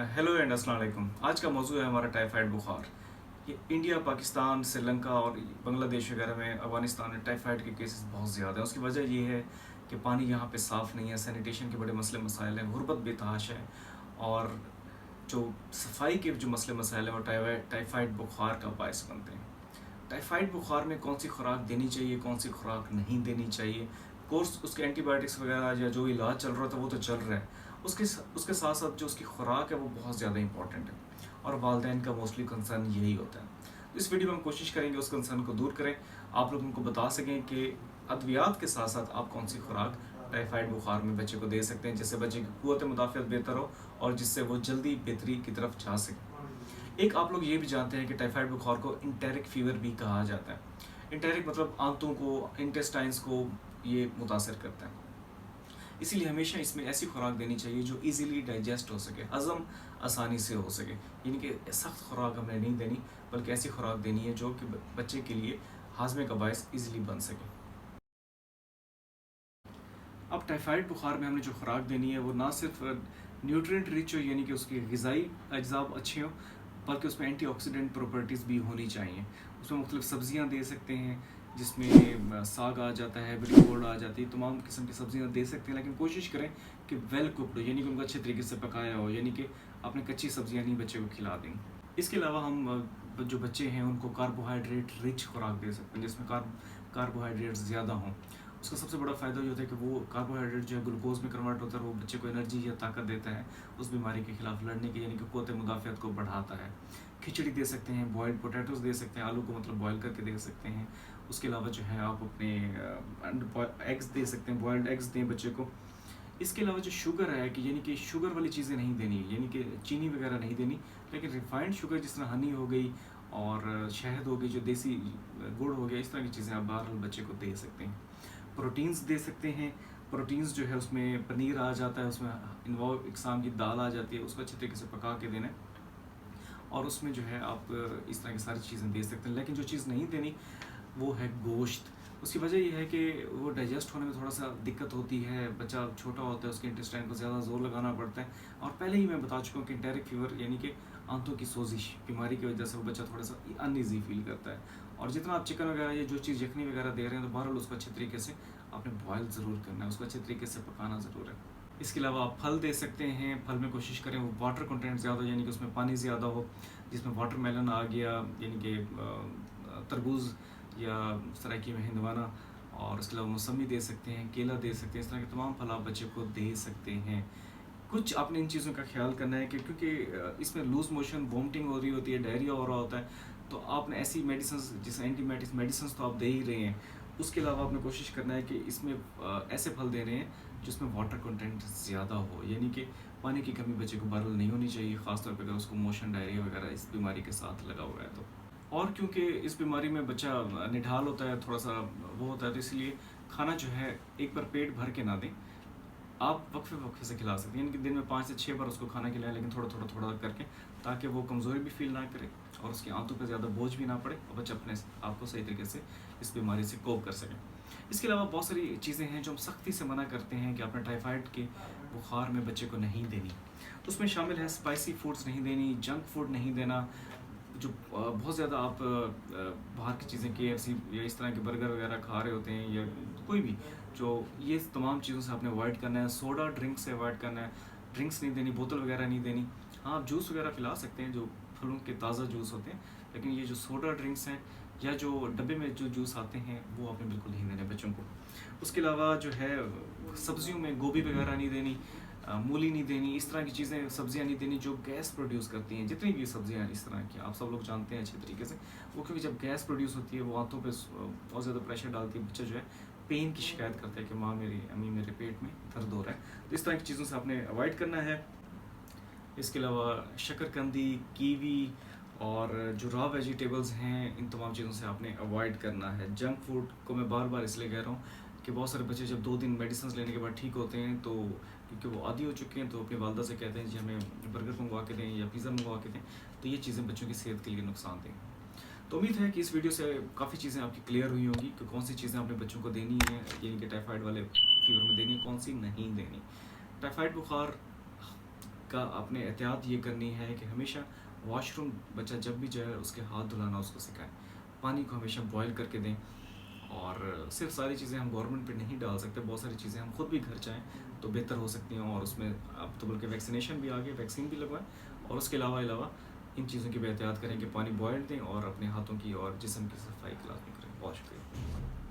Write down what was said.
Hello and अस्सलाम वालेकुम। आज का मौजू है हमारा टाइफाइड बुखार। ये इंडिया, पाकिस्तान, श्रीलंका और बांग्लादेश वगैरह में, अफगानिस्तान में टाइफाइड के केसेस बहुत ज़्यादा हैं। उसकी वजह ये है कि पानी यहाँ पे साफ़ नहीं है, सैनिटेशन के बड़े मसले मसाइल हैं, गुर्बत बेतहाश है और जो सफाई के जो मसले मसाइल हैं वो टाइफाइड बुखार का बायस बनते हैं। टाइफाइड बुखार में कौन सी खुराक देनी चाहिए, कौन सी खुराक नहीं देनी चाहिए, कोर्स उसके एंटीबायोटिक्स वगैरह या जो इलाज चल रहा था वो तो चल रहा है, उसके साथ साथ जो उसकी खुराक है वो बहुत ज़्यादा इंपॉर्टेंट है और वालदेन का मोस्टली कंसर्न यही होता है। तो इस वीडियो में हम कोशिश करेंगे उस कंसर्न को दूर करें, आप लोग उनको बता सकें कि अद्वियात के साथ साथ आप कौन सी खुराक टाइफाइड बुखार में बच्चे को दे सकते हैं जिससे बच्चे की क़ुव्वत मुदाफ़ियत बेहतर हो और जिससे वो जल्दी बेहतरी की तरफ जा सके। एक आप लोग ये भी जानते हैं कि टाइफाइड बुखार को इंटेरिक फीवर भी कहा जाता है। इंटेरिक मतलब आंतों को, इंटेस्टाइन्स को ये मुतासर करता है। इसीलिए हमेशा इसमें ऐसी खुराक देनी चाहिए जो इजीली डाइजेस्ट हो सके, हज़म आसानी से हो सके। यानी कि सख्त खुराक हमें नहीं देनी, बल्कि ऐसी खुराक देनी है जो कि बच्चे के लिए हाजमे का बायस इजीली बन सके। अब टाइफाइड बुखार में हमने जो खुराक देनी है वो ना सिर्फ न्यूट्रिएंट रिच हो, यानी कि उसके ग़िज़ाई अज्ज़ा अच्छे हों, बल्कि उसमें एंटीऑक्सीडेंट प्रॉपर्टीज़ भी होनी चाहिए। उसमें मुख्तलिफ सब्ज़ियाँ दे सकते हैं जिसमें साग आ जाता है, बरीगोल्ड आ जाती है, तमाम किस्म की सब्ज़ियाँ दे सकते हैं, लेकिन कोशिश करें कि वेल कुक्ड हो, यानी कि उनको अच्छे तरीके से पकाया हो, यानी कि आपने कच्ची सब्ज़ियाँ नहीं बच्चे को खिला दें। इसके अलावा हम जो बच्चे हैं उनको कार्बोहाइड्रेट रिच खुराक दे सकते हैं जिसमें कार्बोहाइड्रेट्स ज़्यादा हों। उसका सबसे बड़ा फ़ायदा ये होता है कि वो कार्बोहाइड्रेट जो है ग्लूकोज में कन्वर्ट होता है, वो बच्चे को एनर्जी या ताकत देता है उस बीमारी के खिलाफ लड़ने की, यानी कि क़ुव्वत मुदाफ़ियत को बढ़ाता है। खिचड़ी दे सकते हैं, बॉयल्ड पोटैटोज़ दे सकते हैं, आलू को मतलब बॉयल करके दे सकते हैं। उसके अलावा जो है आप अपने एग्स दे सकते हैं, बॉयल्ड एग्स दें बच्चे को। इसके अलावा जो शुगर है कि यानी कि शुगर वाली चीज़ें नहीं देनी, यानी कि चीनी वगैरह नहीं देनी, लेकिन रिफाइंड शुगर जिस तरह हनी हो गई और शहद हो गई, जो देसी गुड़ हो गया, इस तरह की चीज़ें आप बहरहाल बच्चे को दे सकते हैं। प्रोटीन्स दे सकते हैं। प्रोटीन्स जो है उसमें पनीर आ जाता है, उसमें इन्वॉल्व इकसाम की दाल आ जाती है, उसको अच्छे तरीके से पका के देना है और उसमें जो है आप इस तरह की सारी चीज़ें दे सकते हैं। लेकिन जो चीज़ नहीं देनी वो है गोश्त। उसकी वजह ये है कि वो डाइजेस्ट होने में थोड़ा सा दिक्कत होती है, बच्चा छोटा होता है, उसके इंटेस्टाइन को ज़्यादा ज़ोर लगाना पड़ता है और पहले ही मैं बता चुका हूँ कि इंटेरिक फीवर यानी कि आंतों की सोजिश बीमारी की वजह से वो बच्चा थोड़ा सा अनईजी फील करता है। और जितना आप चिकन वगैरह या जो चीज़ यखनी वगैरह दे रहे हैं तो बहरहाल उसको अच्छे तरीके से आपने बॉयल ज़रूर करना है, उसको अच्छे तरीके से पकाना ज़रूर है। इसके अलावा आप फल दे सकते हैं। फल में कोशिश करें वो वाटर कंटेंट ज़्यादा हो, यानी कि उसमें पानी ज़्यादा हो, जिसमें वाटरमेलन आ गया, यानी कि तरबूज या सराइकी में हिंदवाना, और उसके अलावा मौसमी दे सकते हैं, केला दे सकते हैं। इस तरह के तमाम फल आप बच्चे को दे सकते हैं। कुछ आपने इन चीज़ों का ख्याल करना है कि क्योंकि इसमें लूज़ मोशन, वॉमिटिंग हो रही होती है, डायरिया हो रहा होता है, तो आपने ऐसी मेडिसिन्स जैसे एंटीबायोटिक्स मेडिसिन्स तो आप दे ही रहे हैं, उसके अलावा आपने कोशिश करना है कि इसमें ऐसे फल दे रहे हैं जिसमें वाटर कंटेंट ज़्यादा हो, यानी कि पानी की कमी बच्चे को बहरहाल नहीं होनी चाहिए, ख़ासतौर पर अगर उसको मोशन, डायरिया वगैरह इस बीमारी के साथ लगा हुआ है तो। और क्योंकि इस बीमारी में बच्चा निढाल होता है, थोड़ा सा वो होता है, तो इसलिए खाना जो है एक बार पेट भर के ना दें, आप वक्फे वक्फे से खिला सकते हैं, यानी कि दिन में 5 से 6 बार उसको खाना खिलाएं, लेकिन थोड़ा थोड़ा थोड़ा करके, ताकि वो कमज़ोरी भी फील ना करे और उसकी आंतों पर ज़्यादा बोझ भी ना पड़े और बच्चा अपने आप को सही तरीके से इस बीमारी से कोप कर सके। इसके अलावा बहुत सारी चीज़ें हैं जो हम सख्ती से मना करते हैं कि आपने टाइफाइड के बुखार में बच्चे को नहीं देनी। तो उसमें शामिल है स्पाइसी फूड्स नहीं देनी, जंक फूड नहीं देना, जो बहुत ज़्यादा आप बाहर की चीज़ें KFC या इस तरह के बर्गर वगैरह खा रहे होते हैं या कोई भी, जो ये तमाम चीज़ों से आपने अवॉइड करना है। सोडा ड्रिंक से अवॉइड करना है, ड्रिंक्स नहीं देनी, बोतल वगैरह नहीं देनी। हाँ, आप जूस वगैरह पिला सकते हैं जो फलों के ताज़ा जूस होते हैं, लेकिन ये जो सोडा ड्रिंक्स हैं या जो डब्बे में जो जूस आते हैं वो आपने बिल्कुल नहीं देने बच्चों को। उसके अलावा जो है सब्जियों में गोभी वगैरह नहीं देनी, मूली नहीं देनी, इस तरह की चीज़ें, सब्जियां नहीं देनी जो गैस प्रोड्यूस करती हैं। जितनी भी सब्जियां इस तरह की आप सब लोग जानते हैं अच्छे तरीके से, वो क्योंकि जब गैस प्रोड्यूस होती है वो आंतों पे बहुत ज़्यादा प्रेशर डालती है, बच्चा जो है पेन की शिकायत करता है कि माँ मेरी, अम्मी मेरे पेट में दर्द हो रहा है। तो इस तरह की चीज़ों से आपने अवॉइड करना है। इसके अलावा शकरकंदी, कीवी और जो रॉ वेजिटेबल्स हैं, इन तमाम चीज़ों से आपने अवॉइड करना है। जंक फूड को मैं बार बार इसलिए कह रहा हूँ कि बहुत सारे बच्चे जब 2 दिन मेडिसिन लेने के बाद ठीक होते हैं तो क्योंकि वो आदी हो चुके हैं तो अपनी वालदा से कहते हैं जी हमें बर्गर मंगवा के दें या पिज़्ज़ा मंगवा के दें, तो ये चीज़ें बच्चों की सेहत के लिए नुकसान दें। तो उम्मीद है कि इस वीडियो से काफ़ी चीज़ें आपकी क्लियर हुई होंगी कि कौन सी चीज़ें अपने बच्चों को देनी है, यानी कि टाइफाइड वाले फीवर में देनी है, कौन सी नहीं देनी। टाइफाइड बुखार का आपने एहतियात ये करनी है कि हमेशा वॉशरूम बच्चा जब भी जाए उसके हाथ धुलाना उसको सिखाएं, पानी को हमेशा बॉयल करके दें। और सिर्फ सारी चीज़ें हम गवर्नमेंट पे नहीं डाल सकते, बहुत सारी चीज़ें हम खुद भी घर चाहें तो बेहतर हो सकती हैं। और उसमें अब तो बल्कि वैक्सीनेशन भी आ गई, वैक्सीन भी लगवाएं। और उसके अलावा इन चीज़ों की भी एहतियात करें कि पानी बॉयल दें और अपने हाथों की और जिस्म की सफाई लाजमी करें। बहुत शुक्रिया।